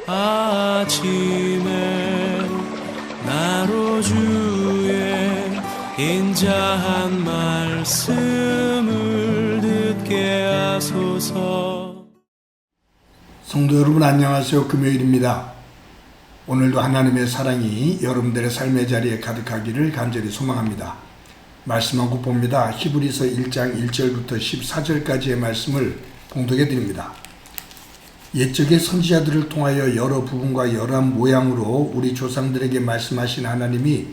아침에 나로 주의 인자한 말씀을 듣게 하소서. 성도 여러분 안녕하세요. 금요일입니다. 오늘도 하나님의 사랑이 여러분들의 삶의 자리에 가득하기를 간절히 소망합니다. 말씀하고 봅니다. 히브리서 1장 1절부터 14절까지의 말씀을 봉독해 드립니다. 옛적의 선지자들을 통하여 여러 부분과 여러한 모양으로 우리 조상들에게 말씀하신 하나님이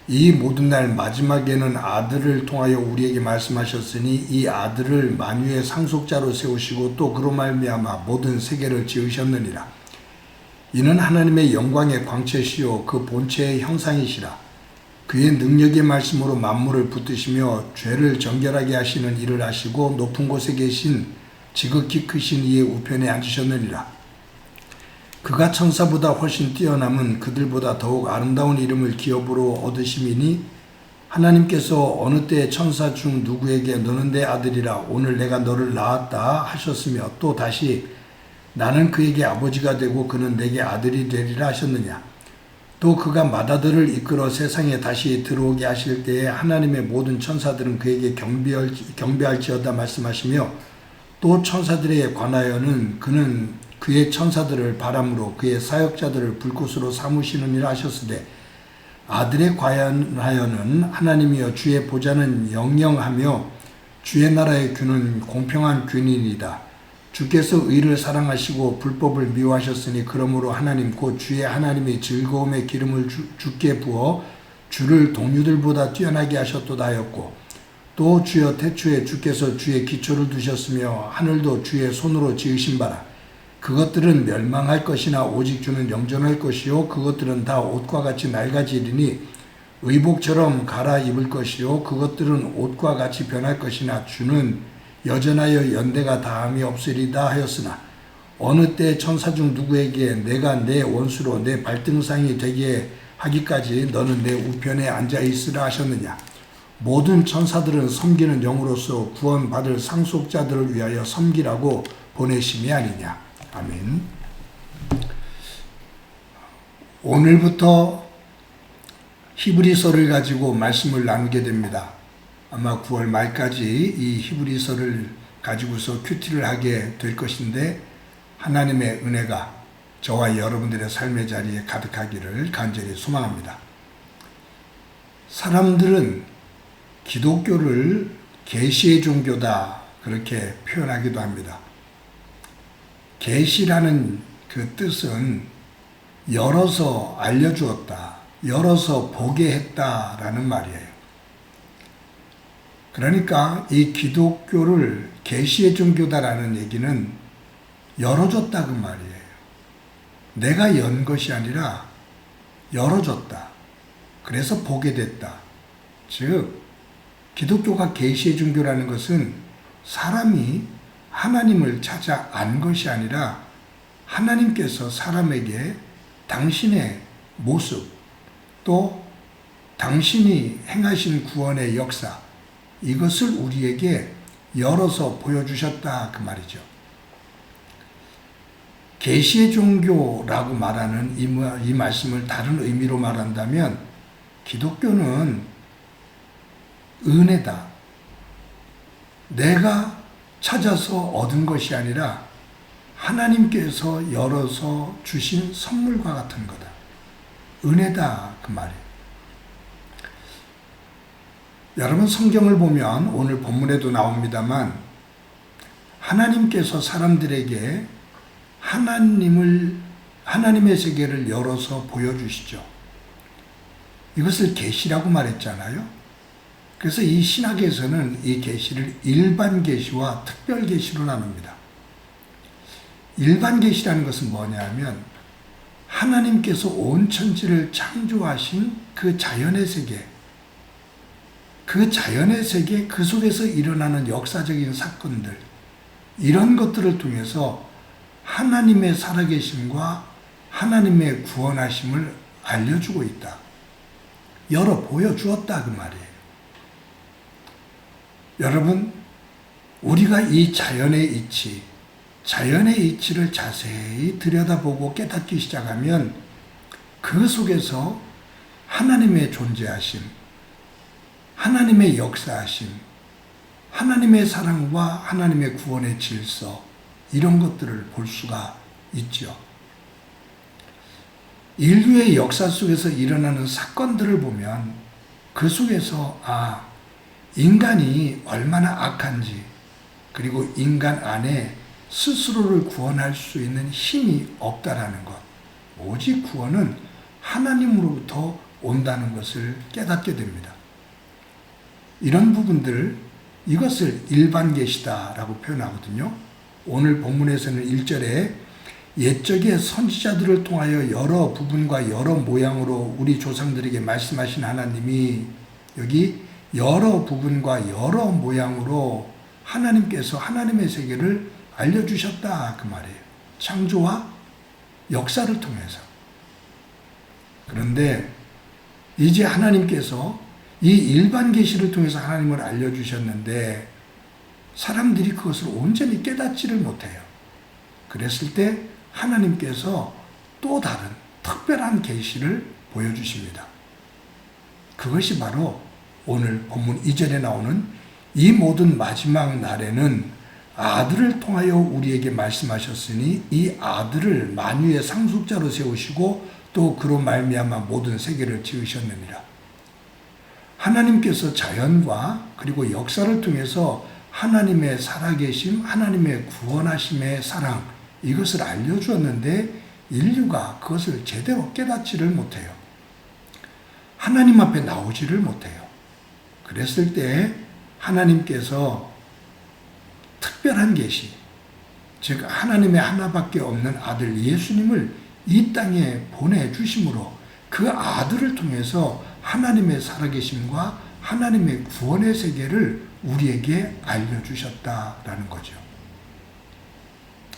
이 모든 날 마지막에는 아들을 통하여 우리에게 말씀하셨으니 이 아들을 만유의 상속자로 세우시고 또 그로 말미암아 모든 세계를 지으셨느니라. 이는 하나님의 영광의 광채시요 그 본체의 형상이시라. 그의 능력의 말씀으로 만물을 붙드시며 죄를 정결하게 하시는 일을 하시고 높은 곳에 계신 지극히 크신 이의 우편에 앉으셨느니라. 그가 천사보다 훨씬 뛰어남은 그들보다 더욱 아름다운 이름을 기업으로 얻으심이니 하나님께서 어느 때 천사 중 누구에게 너는 내 아들이라 오늘 내가 너를 낳았다 하셨으며 또 다시 나는 그에게 아버지가 되고 그는 내게 아들이 되리라 하셨느냐. 또 그가 맏아들을 이끌어 세상에 다시 들어오게 하실 때에 하나님의 모든 천사들은 그에게 경배할지어다 말씀하시며 또 천사들에 관하여는 그는 그의 천사들을 바람으로 그의 사역자들을 불꽃으로 삼으시느니라 하셨으되 아들에 관하여는 하나님이여 주의 보좌는 영영하며 주의 나라의 균은 공평한 균이니이다. 주께서 의를 사랑하시고 불법을 미워하셨으니 그러므로 하나님 곧 주의 하나님이 즐거움의 기름을 주께 부어 주를 동류들보다 뛰어나게 하셨도다 하였고 또 주여 태초에 주께서 주의 기초를 두셨으며 하늘도 주의 손으로 지으신 바라. 그것들은 멸망할 것이나 오직 주는 영존할 것이요 그것들은 다 옷과 같이 낡아지리니 의복처럼 갈아입을 것이요 그것들은 옷과 같이 변할 것이나 주는 여전하여 연대가 다함이 없으리다 하였으나 어느 때 천사 중 누구에게 내가 내 원수로 내 발등상이 되게 하기까지 너는 내 우편에 앉아 있으라 하셨느냐. 모든 천사들은 섬기는 영으로서 구원받을 상속자들을 위하여 섬기라고 보내심이 아니냐. 아멘. 오늘부터 히브리서를 가지고 말씀을 나누게 됩니다. 아마 9월 말까지 이 히브리서를 가지고서 큐티를 하게 될 것인데 하나님의 은혜가 저와 여러분들의 삶의 자리에 가득하기를 간절히 소망합니다. 사람들은 기독교를 계시의 종교다 그렇게 표현하기도 합니다. 계시라는 그 뜻은 열어서 알려주었다, 열어서 보게 했다라는 말이에요. 그러니까 이 기독교를 계시의 종교다라는 얘기는 열어줬다 그 말이에요. 내가 연 것이 아니라 열어줬다. 그래서 보게 됐다. 즉 기독교가 계시의 종교라는 것은 사람이 하나님을 찾아 안 것이 아니라 하나님께서 사람에게 당신의 모습 또 당신이 행하신 구원의 역사 이것을 우리에게 열어서 보여주셨다 그 말이죠. 계시의 종교라고 말하는 이 말씀을 다른 의미로 말한다면 기독교는 은혜다. 내가 찾아서 얻은 것이 아니라 하나님께서 열어서 주신 선물과 같은 거다. 은혜다 그 말이에요. 여러분 성경을 보면 오늘 본문에도 나옵니다만 하나님께서 사람들에게 하나님의 세계를 열어서 보여주시죠. 이것을 계시라고 말했잖아요. 그래서 이 신학에서는 이 계시를 일반 계시와 특별 계시로 나눕니다. 일반 계시라는 것은 뭐냐면 하나님께서 온 천지를 창조하신 그 자연의 세계, 그 속에서 일어나는 역사적인 사건들, 이런 것들을 통해서 하나님의 살아계심과 하나님의 구원하심을 알려주고 있다. 열어 보여주었다 그 말이에요. 여러분, 우리가 이 자연의 이치, 자연의 이치를 자세히 들여다보고 깨닫기 시작하면 그 속에서 하나님의 존재하심, 하나님의 역사하심, 하나님의 사랑과 하나님의 구원의 질서, 이런 것들을 볼 수가 있죠. 인류의 역사 속에서 일어나는 사건들을 보면 그 속에서 인간이 얼마나 악한지, 그리고 인간 안에 스스로를 구원할 수 있는 힘이 없다라는 것, 오직 구원은 하나님으로부터 온다는 것을 깨닫게 됩니다. 이런 부분들, 이것을 일반 계시다라고 표현하거든요. 오늘 본문에서는 1절에 옛적의 선지자들을 통하여 여러 부분과 여러 모양으로 우리 조상들에게 말씀하신 하나님이 여기 여러 부분과 여러 모양으로 하나님께서 하나님의 세계를 알려주셨다, 그 말이에요. 창조와 역사를 통해서. 그런데 이제 하나님께서 이 일반 계시를 통해서 하나님을 알려주셨는데 사람들이 그것을 온전히 깨닫지를 못해요. 그랬을 때 하나님께서 또 다른 특별한 계시를 보여주십니다. 그것이 바로 오늘 본문 2절에 나오는 이 모든 마지막 날에는 아들을 통하여 우리에게 말씀하셨으니 이 아들을 만유의 상속자로 세우시고 또 그로 말미암아 모든 세계를 지으셨느니라. 하나님께서 자연과 그리고 역사를 통해서 하나님의 살아계심, 하나님의 구원하심의 사랑, 이것을 알려주었는데 인류가 그것을 제대로 깨닫지를 못해요. 하나님 앞에 나오지를 못해요. 그랬을 때 하나님께서 특별한 계시, 즉 하나님의 하나밖에 없는 아들 예수님을 이 땅에 보내주심으로 그 아들을 통해서 하나님의 살아계심과 하나님의 구원의 세계를 우리에게 알려주셨다라는 거죠.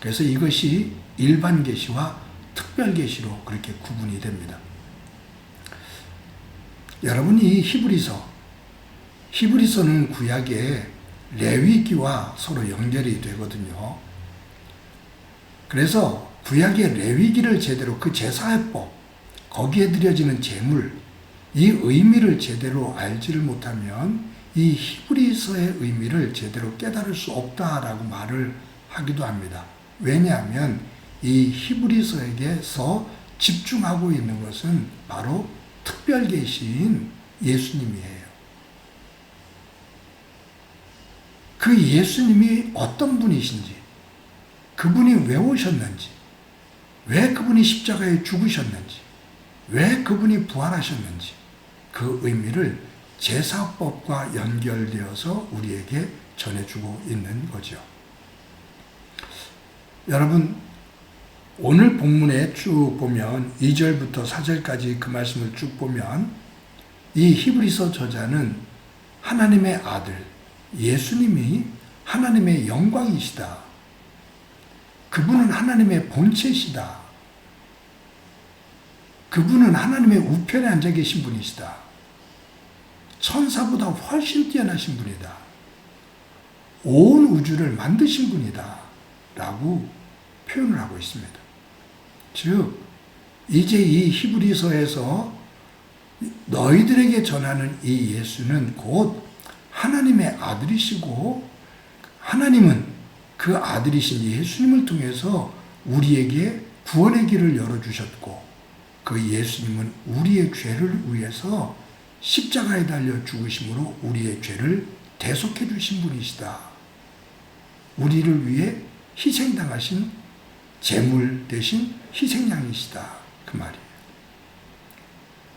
그래서 이것이 일반 계시와 특별 계시로 그렇게 구분이 됩니다. 여러분, 이 히브리서는 구약의 레위기와 서로 연결이 되거든요. 그래서 구약의 레위기를 제대로, 그 제사회법, 거기에 드려지는 제물, 이 의미를 제대로 알지를 못하면 이 히브리서의 의미를 제대로 깨달을 수 없다라고 말을 하기도 합니다. 왜냐하면 이 히브리서에게서 집중하고 있는 것은 바로 특별 계시인 예수님이에요. 그 예수님이 어떤 분이신지, 그분이 왜 오셨는지, 왜 그분이 십자가에 죽으셨는지, 왜 그분이 부활하셨는지, 그 의미를 제사법과 연결되어서 우리에게 전해주고 있는 거죠. 여러분, 오늘 본문에 쭉 보면 2절부터 4절까지 그 말씀을 쭉 보면 이 히브리서 저자는 하나님의 아들 예수님이 하나님의 영광이시다, 그분은 하나님의 본체시다, 그분은 하나님의 우편에 앉아 계신 분이시다, 천사보다 훨씬 뛰어나신 분이다, 온 우주를 만드신 분이다 라고 표현을 하고 있습니다. 즉 이제 이 히브리서에서 너희들에게 전하는 이 예수는 곧 하나님의 아들이시고, 하나님은 그 아들이신 예수님을 통해서 우리에게 구원의 길을 열어주셨고, 그 예수님은 우리의 죄를 위해서 십자가에 달려 죽으심으로 우리의 죄를 대속해 주신 분이시다. 우리를 위해 희생당하신 제물 대신 희생양이시다, 그 말이에요.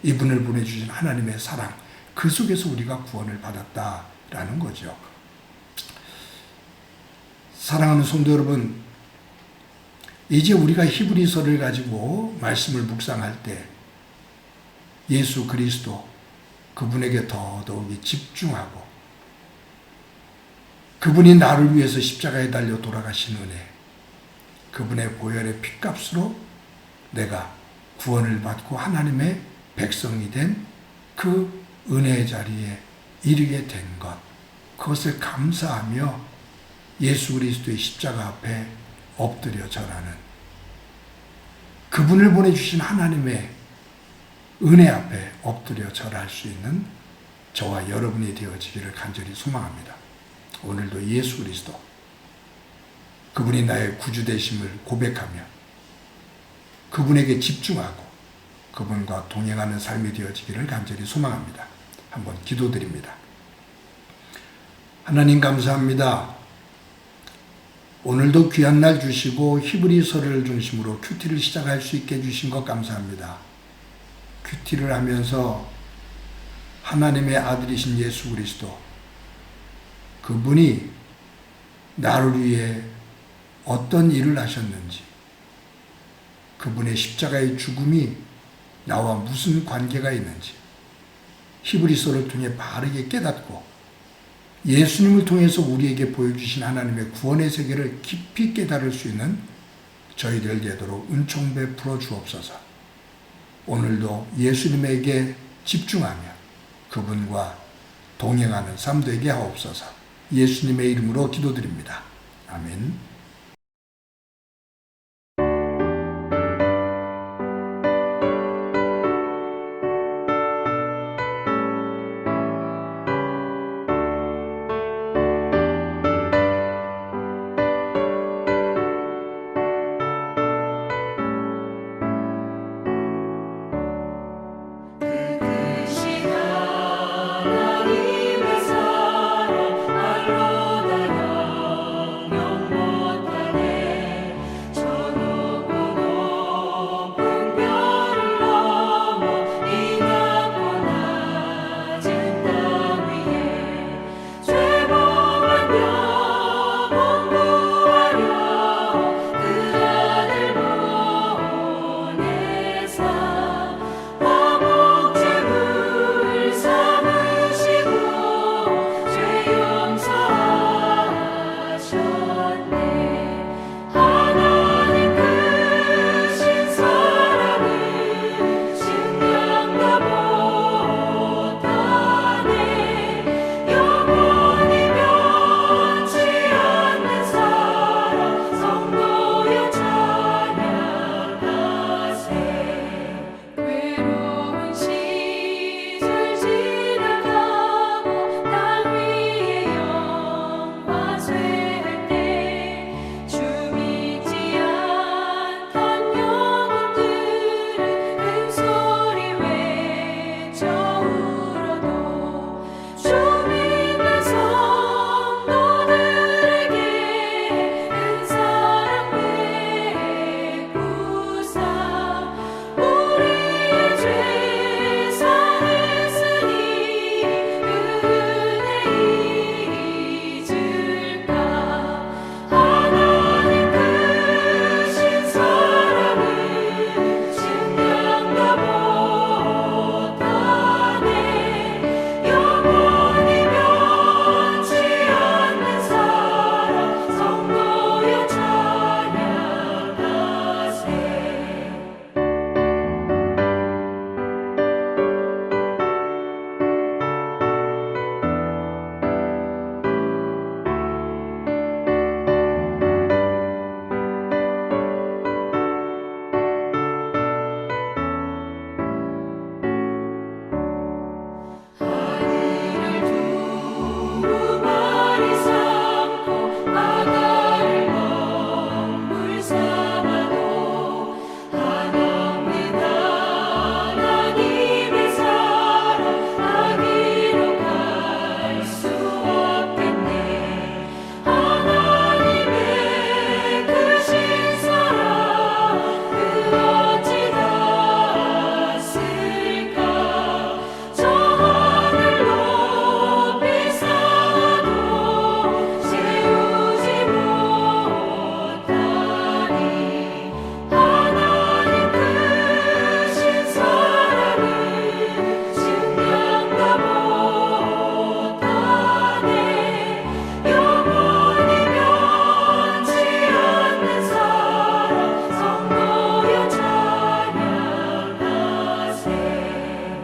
이분을 보내주신 하나님의 사랑, 그 속에서 우리가 구원을 받았다라는 거죠. 사랑하는 성도 여러분, 이제 우리가 히브리서를 가지고 말씀을 묵상할 때 예수 그리스도, 그분에게 더더욱이 집중하고, 그분이 나를 위해서 십자가에 달려 돌아가신 은혜, 그분의 보혈의 핏값으로 내가 구원을 받고 하나님의 백성이 된 그 은혜의 자리에 이르게 된 것, 그것을 감사하며 예수 그리스도의 십자가 앞에 엎드려 절하는, 그분을 보내주신 하나님의 은혜 앞에 엎드려 절할 수 있는 저와 여러분이 되어지기를 간절히 소망합니다. 오늘도 예수 그리스도, 그분이 나의 구주 되심을 고백하며 그분에게 집중하고 그분과 동행하는 삶이 되어지기를 간절히 소망합니다. 한번 기도드립니다. 하나님 감사합니다. 오늘도 귀한 날 주시고 히브리서를 중심으로 큐티를 시작할 수 있게 해주신 것 감사합니다. 큐티를 하면서 하나님의 아들이신 예수 그리스도, 그분이 나를 위해 어떤 일을 하셨는지, 그분의 십자가의 죽음이 나와 무슨 관계가 있는지 히브리서를 통해 바르게 깨닫고 예수님을 통해서 우리에게 보여주신 하나님의 구원의 세계를 깊이 깨달을 수 있는 저희들 되도록 은총 베풀어 주옵소서. 오늘도 예수님에게 집중하며 그분과 동행하는 삶 되게 하옵소서. 예수님의 이름으로 기도드립니다. 아멘.